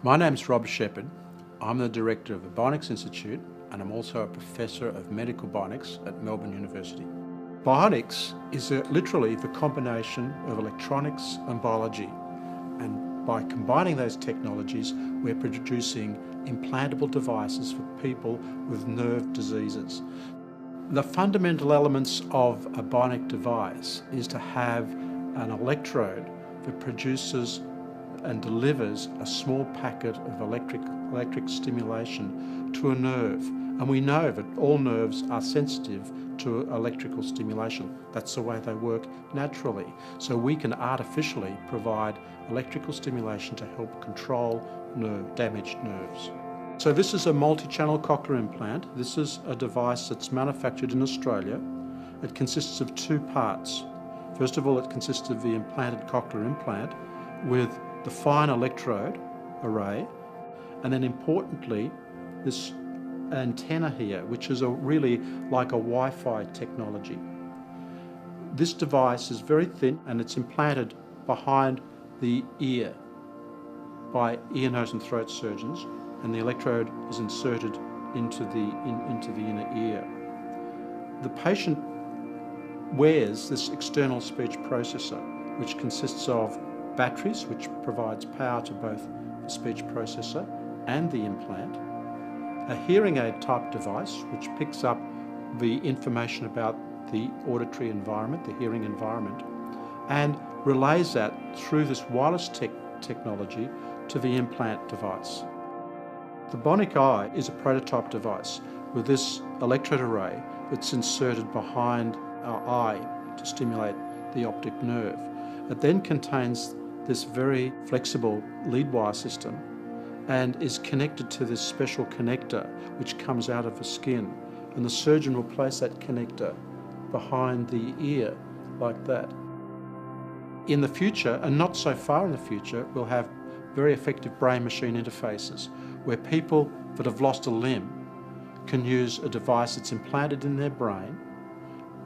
My name's Rob Shepherd. I'm the director of the Bionics Institute and I'm also a professor of medical bionics at Melbourne University. Bionics is literally the combination of electronics and biology, and by combining those technologies we're producing implantable devices for people with nerve diseases. The fundamental elements of a bionic device is to have an electrode that produces and delivers a small packet of electric stimulation to a nerve. And we know that all nerves are sensitive to electrical stimulation. That's the way they work naturally. So we can artificially provide electrical stimulation to help control damaged nerves. So this is a multi-channel cochlear implant. This is a device that's manufactured in Australia. It consists of two parts. First of all, it consists of the implanted cochlear implant with the fine electrode array, and then importantly this antenna here, which is really like a Wi-Fi technology. This device is very thin and it's implanted behind the ear by ear, nose and throat surgeons, and the electrode is inserted into the inner ear. The patient wears this external speech processor, which consists of batteries, which provides power to both the speech processor and the implant, a hearing aid type device which picks up the information about the auditory environment, the hearing environment, and relays that through this wireless technology to the implant device. The Bionic Eye is a prototype device with this electrode array that's inserted behind our eye to stimulate the optic nerve. It then contains this very flexible lead wire system and is connected to this special connector which comes out of the skin, and the surgeon will place that connector behind the ear like that. In the future, and not so far in the future, we'll have very effective brain-machine interfaces where people that have lost a limb can use a device that's implanted in their brain.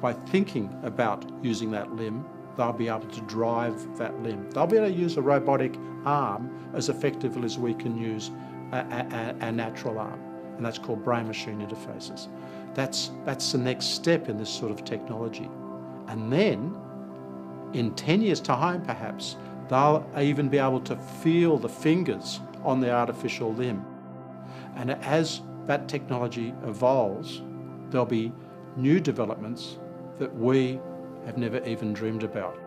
By thinking about using that limb, they'll be able to drive that limb. They'll be able to use a robotic arm as effectively as we can use a natural arm, and that's called brain-machine interfaces. That's the next step in this sort of technology. And then, in 10 years' time perhaps, they'll even be able to feel the fingers on the artificial limb. And as that technology evolves, there'll be new developments that we have never even dreamed about.